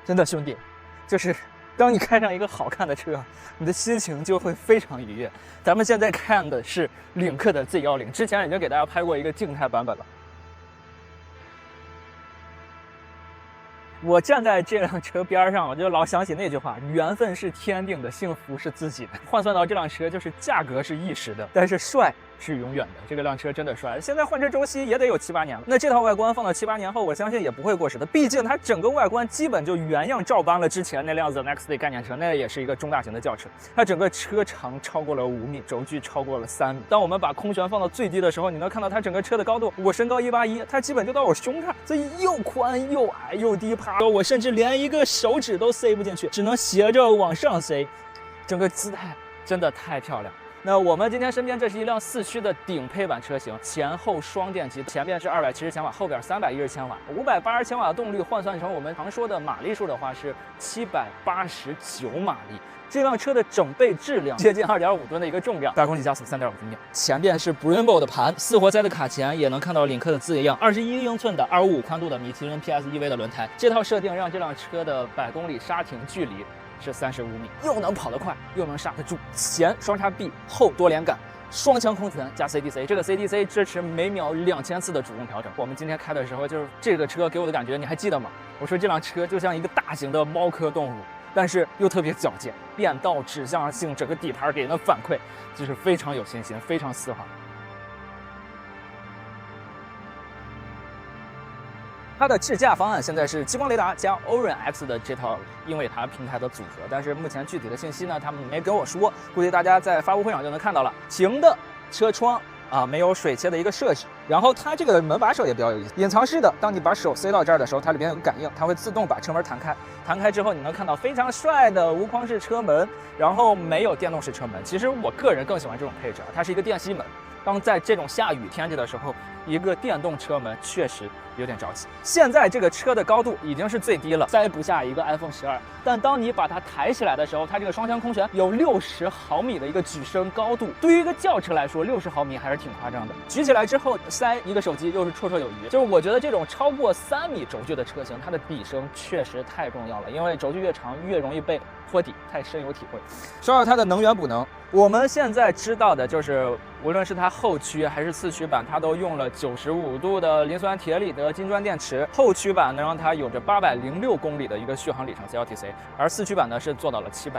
真的兄弟，就是当你开上一个好看的车，你的心情就会非常愉悦。咱们现在看的是领克的 Z10，之前已经给大家拍过一个静态版本了。我站在这辆车边上，我就老想起那句话：缘分是天定的，幸福是自己的。换算到这辆车，就是价格是一时的，但是帅是永远的。这个辆车真的帅，现在换车周期也得有7、8年了。那这套外观放到7、8年后，我相信也不会过时的。毕竟它整个外观基本就原样照搬了之前那辆 The Next Day 概念车，那也是一个中大型的轿车。它整个车长超过了5米，轴距超过了3米。当我们把空悬放到最低的时候，你能看到它整个车的高度，我身高181，它基本就到我胸看，所以又宽又矮又低趴，我甚至连一个手指都塞不进去，只能斜着往上塞，整个姿态真的太漂亮。那我们今天身边这是一辆4驱的顶配版车型，前后双电机，前边是270千瓦，后边310千瓦，580千瓦的动力换算成我们常说的马力数的话是789马力。这辆车的整备质量接近2.5吨的一个重量，8公里加速3.5分秒。前边是 Brembo 的盘，4活塞的卡钳，也能看到领克的字样，21英寸的255宽度的米其林 PSEV 的轮胎。这套设定让这辆车的100公里刹停距离是35米，又能跑得快，又能刹得住。前双叉臂，后多连杆，双腔空悬加 CDC， 这个 CDC 支持每秒2000次的主动调整。我们今天开的时候，就是这个车给我的感觉，你还记得吗？我说这辆车就像一个大型的猫科动物，但是又特别矫健，变道指向性，整个底盘给人的反馈就是非常有信心，非常丝滑。它的智驾方案现在是激光雷达加 Orin X 的这套英伟达平台的组合，但是目前具体的信息呢，他们没跟我说，估计大家在发布会上就能看到了。平的车窗啊，没有水切的一个设置，然后它这个门把手也比较有意思，隐藏式的，当你把手塞到这儿的时候，它里边有个感应，它会自动把车门弹开，弹开之后你能看到非常帅的无框式车门，然后没有电动式车门。其实我个人更喜欢这种配置，它是一个电吸门。当在这种下雨天气的时候，一个电动车门确实有点着急。现在这个车的高度已经是最低了，塞不下一个 iPhone 12。但当你把它抬起来的时候，它这个双腔空悬有60毫米的一个举升高度，对于一个轿车来说，60毫米还是挺夸张的。举起来之后塞一个手机又是绰绰有余。就是我觉得这种超过3米轴距的车型，它的底升确实太重要了，因为轴距越长越容易被坡底，太深有体会。说到它的能源补能，我们现在知道的就是，无论是它后驱还是4驱版，它都用了95度的磷酸铁锂的金砖电池。后驱版能让它有着806公里的一个续航里程 CLTC， 而4驱版呢是做到了702。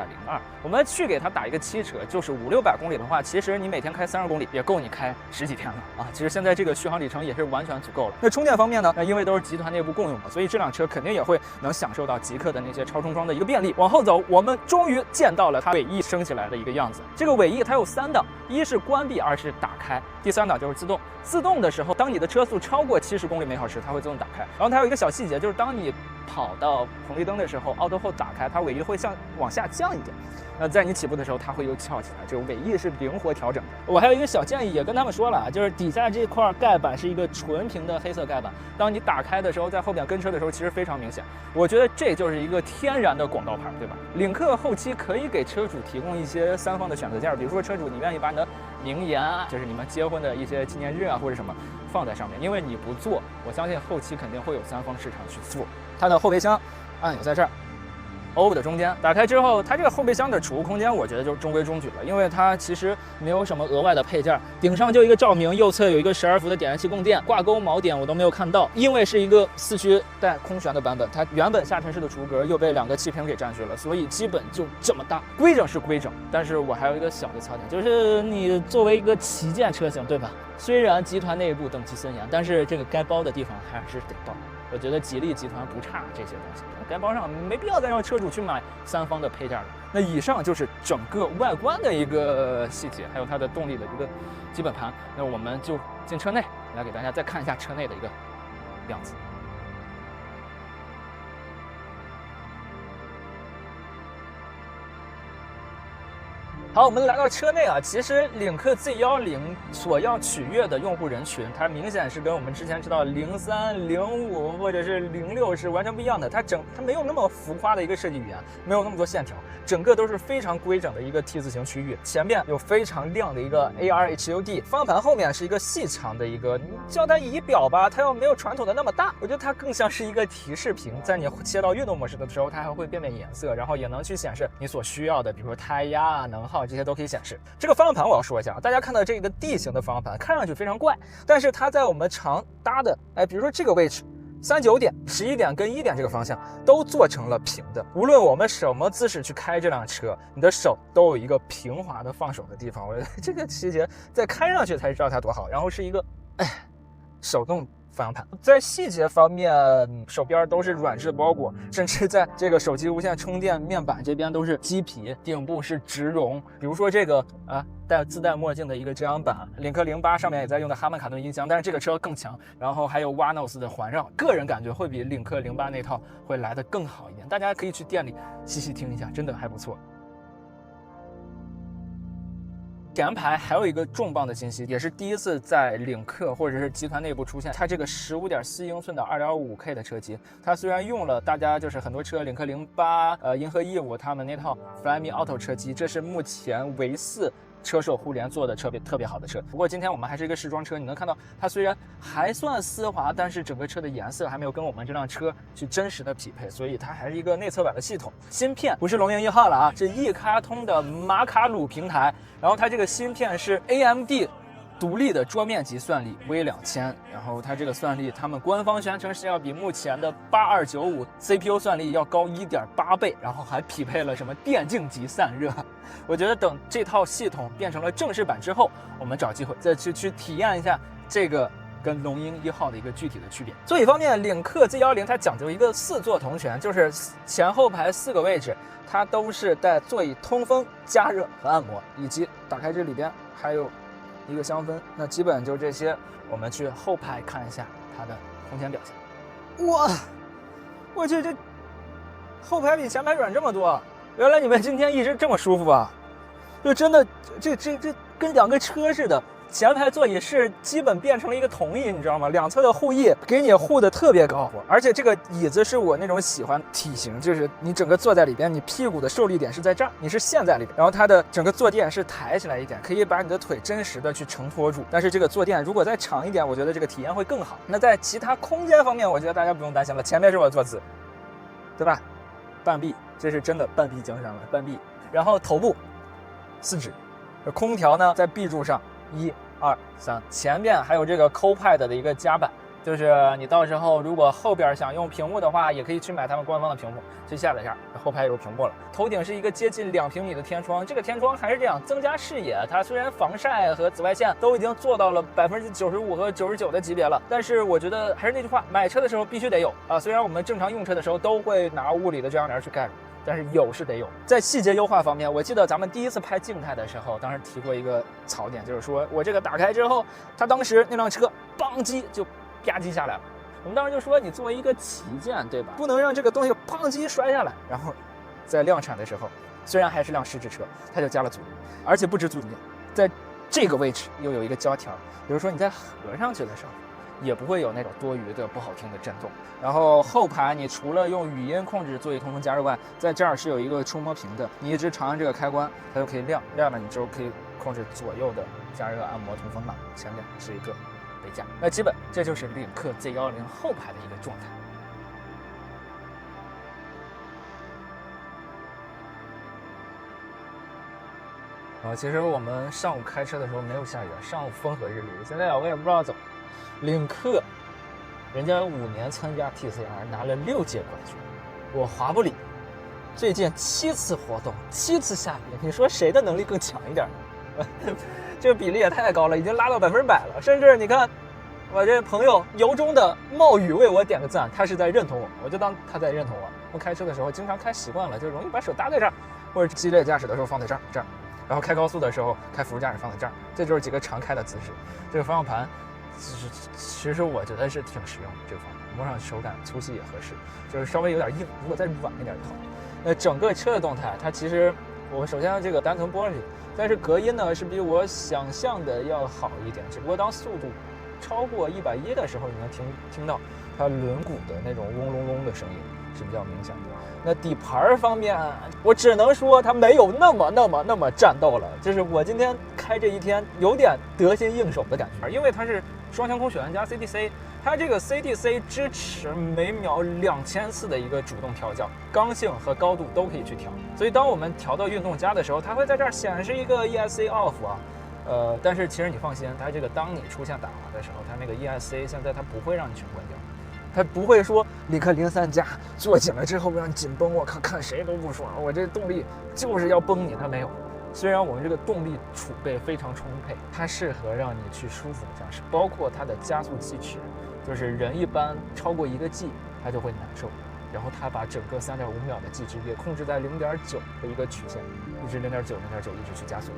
我们去给它打一个7折，就是500-600公里的话，其实你每天开30公里也够你开10几天了啊！其实现在这个续航里程也是完全足够了。那充电方面呢，因为都是集团内部共用的，所以这辆车肯定也会能享受到极客的那些超充桩的一个便利。往后走，我们终于见到了它尾翼升起来的一个样子。这个尾翼它有3档，一是关闭，二是打开，第3档就是自动。自动的时候，当你的车速超过70公里每小时，它会自动打开。然后它有一个小细节，就是当你跑到红绿灯的时候，Auto Hold 打开，它尾翼会往下降一点。那在你起步的时候，它会又翘起来，这个尾翼是灵活调整的。我还有一个小建议，也跟他们说了啊，就是底下这块盖板是一个纯平的黑色盖板，当你打开的时候，在后边跟车的时候，其实非常明显。我觉得这就是一个天然的广告牌，对吧？领克后期可以给车主提供一些3方的选择件，比如说车主你愿意把你的名言啊，就是你们结婚的一些纪念日啊或者什么放在上面，因为你不做，我相信后期肯定会有3方市场去做。它的后备箱按钮在这儿。O 的中间打开之后，它这个后备箱的储物空间，我觉得就是中规中矩了，因为它其实没有什么额外的配件，顶上就一个照明，右侧有一个12伏的点燃器供电，挂钩锚点我都没有看到，因为是一个4驱带空悬的版本，它原本下沉式的储物格又被2个气瓶给占据了，所以基本就这么大。规整是规整，但是我还有一个小的槽点，就是你作为一个旗舰车型，对吧？虽然集团内部等级森严，但是这个该包的地方还是得包。我觉得吉利集团不差这些东西，该包上，没必要再让车主去买3方的配件了。那以上就是整个外观的一个细节，还有它的动力的一个基本盘。那我们就进车内来给大家再看一下车内的一个样子。好，我们来到车内啊，其实领克 Z10所要取悦的用户人群，它明显是跟我们之前知道03、05或者是06是完全不一样的。它没有那么浮夸的一个设计语言，没有那么多线条，整个都是非常规整的一个 T 字形区域。前面有非常亮的一个 AR HUD， 方向盘后面是一个细长的一个，你叫它仪表吧，它又没有传统的那么大，我觉得它更像是一个提示屏，在你切到运动模式的时候，它还会变颜色，然后也能去显示你所需要的，比如说胎压啊、能耗这些都可以显示。这个方向盘我要说一下，大家看到这个 D 型的方向盘看上去非常怪，但是它在我们常搭的，比如说这个位置。39点、11点跟1点这个方向都做成了平的，无论我们什么姿势去开这辆车，你的手都有一个平滑的放手的地方。我觉得这个细节在开上去才知道它多好。然后是一个手动方向盘，在细节方面，手边都是软质包裹，甚至在这个手机无线充电面板这边都是麂皮，顶部是植绒。比如说这个自带墨镜的一个遮阳板，领克08上面也在用的哈曼卡顿音箱，但是这个车更强。然后还有 Wanos 的环绕，个人感觉会比领克08那套会来得更好一点。大家可以去店里细细听一下，真的还不错。前排还有一个重磅的信息，也是第一次在领克或者是集团内部出现，它这个15.4英寸的 2.5K 的车机，它虽然用了大家就是很多车领克08、银河E5他们那套 Flyme Auto 车机，这是目前唯4车手互联做的特别好的车。不过今天我们还是一个试装车，你能看到它虽然还算丝滑，但是整个车的颜色还没有跟我们这辆车去真实的匹配，所以它还是一个内测版的系统。芯片不是龙源1号了啊，是易卡通的马卡鲁平台，然后它这个芯片是 AMD独立的桌面级算力 V2000， 然后它这个算力，他们官方宣称是要比目前的8295 CPU 算力要高 1.8 倍，然后还匹配了什么电竞级散热。我觉得等这套系统变成了正式版之后，我们找机会再去体验一下这个跟龙鹰1号的一个具体的区别。座椅方面，领克 Z10它讲究一个4座同权，就是前后排4个位置，它都是带座椅通风、加热和按摩，以及打开这里边还有一个香氛。那基本就这些，我们去后排看一下它的空间表现。哇，我去，这后排比前排软这么多，原来你们今天一直这么舒服啊！就真的，这跟2个车似的。前排座椅是基本变成了一个同翼，你知道吗？两侧的护翼给你护的特别高，而且这个椅子是我那种喜欢体型，就是你整个坐在里边，你屁股的受力点是在这儿，你是陷在里边，然后它的整个坐垫是抬起来一点，可以把你的腿真实的去承托住。但是这个坐垫如果再长一点，我觉得这个体验会更好。那在其他空间方面，我觉得大家不用担心了，前面是我的坐姿，对吧？半臂，这是真的半臂精神了，半臂。然后头部4指，空调呢在 B 柱上1、2、3，前面还有这个 Co-Pad 的一个夹板，就是你到时候如果后边想用屏幕的话，也可以去买他们官方的屏幕去下载一下，后排有屏幕了。头顶是一个接近2平米的天窗，这个天窗还是这样增加视野，它虽然防晒和紫外线都已经做到了95%和99%的级别了，但是我觉得还是那句话，买车的时候必须得有啊。虽然我们正常用车的时候都会拿物理的遮阳帘去盖住，但是有是得有。在细节优化方面，我记得咱们第一次拍静态的时候，当时提过一个槽点，就是说我这个打开之后，它当时那辆车邦叽就吧唧下来了。我们当时就说，你作为一个旗舰，对吧，不能让这个东西邦叽摔下来。然后在量产的时候，虽然还是辆湿制车，它就加了阻尼，而且不止阻尼，在这个位置又有一个胶条，比如说你在合上去的时候，也不会有那种多余的不好听的震动。然后后排你除了用语音控制座椅通风加热外，在这儿是有一个触摸屏的，你一直长按这个开关，它就可以亮，亮了你就可以控制左右的加热、按摩、通风了。前面是一个杯架，那基本这就是领克 Z10后排的一个状态。其实我们上午开车的时候没有下雨，上午风和日丽。现在我也不知道怎么，领克人家5年参加 TCR 拿了6届冠军，我华不里最近7次活动7次下雨，你说谁的能力更强一点呢？这个比例也太高了，已经拉到100%了。甚至你看我这朋友由衷的冒雨为我点个赞，他是在认同我，我就当他在认同我。我开车的时候经常开习惯了，就容易把手搭在这儿，或者激烈驾驶的时候放在这儿，然后开高速的时候开辅助驾驶放在这儿，这就是几个常开的姿势。这个方向盘其实我觉得是挺实用的，这个方向盘摸上手感粗细也合适，就是稍微有点硬，如果再软一点就好。整个车的动态它其实我首先这个单层玻璃，但是隔音呢是比我想象的要好一点，只不过当速度超过110的时候，你能听到它轮毂的那种嗡隆隆的声音是比较明显的。那底盘方面，我只能说它没有那么战斗了。就是我今天开这一天有点得心应手的感觉，因为它是双腔空悬加 CDC， 它这个 CDC 支持每秒2000次的一个主动调教，刚性和高度都可以去调。所以当我们调到运动加的时候，它会在这儿显示一个 ESC off 啊。但是其实你放心，它这个当你出现打滑的时候，它那个 ESC 现在它不会让你全关掉。它不会说你看03加坐紧了之后让你紧绷，我靠，看谁都不爽，我这动力就是要崩你。它没有，虽然我们这个动力储备非常充沛，它适合让你去舒服的驾驶，包括它的加速计值，就是人一般超过1个 G 它就会难受，然后它把整个3.5秒的计值也控制在0.9的一个曲线，一直0.9一直去加速。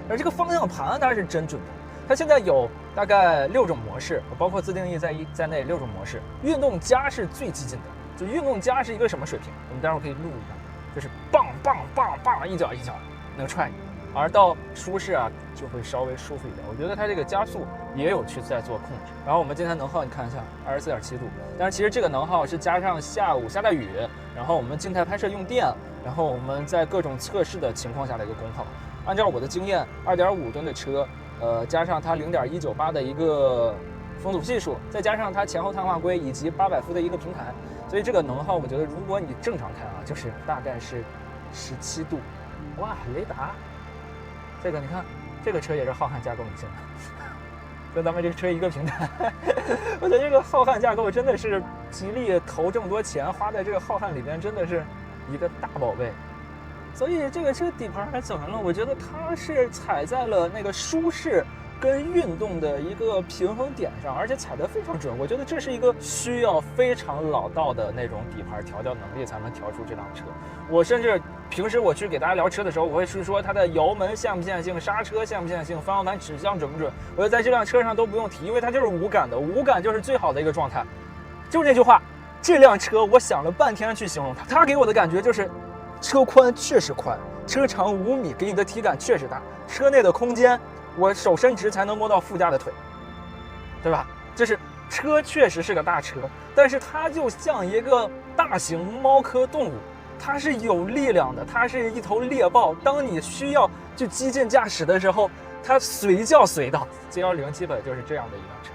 而这个方向盘它是真准的。它现在有大概6种模式，包括自定义在内6种模式。运动加是最激进的，就运动加是一个什么水平？我们待会儿可以录一下，就是棒棒棒棒，一脚一脚能踹你。而到舒适啊，就会稍微舒服一点。我觉得它这个加速也有去在做控制。然后我们今天能耗你看一下，24.7度。但是其实这个能耗是加上下午下大雨，然后我们静态拍摄用电，然后我们在各种测试的情况下的一个功耗。按照我的经验，2.5吨的车。加上它0.198的一个风阻系数，再加上它前后碳化硅以及800伏的一个平台，所以这个能耗我觉得如果你正常开啊，就是大概是17度。哇，雷达，这个你看，这个车也是浩瀚架构引擎的，跟咱们这个车一个平台。我觉得这个浩瀚架构真的是吉利投这么多钱花在这个浩瀚里边，真的是一个大宝贝。所以这个车底盘还怎么了？我觉得它是踩在了那个舒适跟运动的一个平衡点上，而且踩得非常准。我觉得这是一个需要非常老道的那种底盘调教能力才能调出这辆车。我甚至平时我去给大家聊车的时候，我会去说它的油门线不线性，刹车线不线性，方向盘指向准不准。我觉得在这辆车上都不用提，因为它就是无感的，无感就是最好的一个状态。就这句话，这辆车我想了半天去形容它，它给我的感觉就是。车宽确实宽，车长5米，给你的体感确实大。车内的空间，我手伸直才能摸到副驾的腿，对吧？就是车确实是个大车，但是它就像一个大型猫科动物，它是有力量的，它是一头猎豹。当你需要去激进驾驶的时候，它随叫随到。G10基本就是这样的一辆车。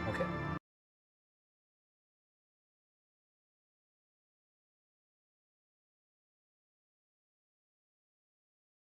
OK。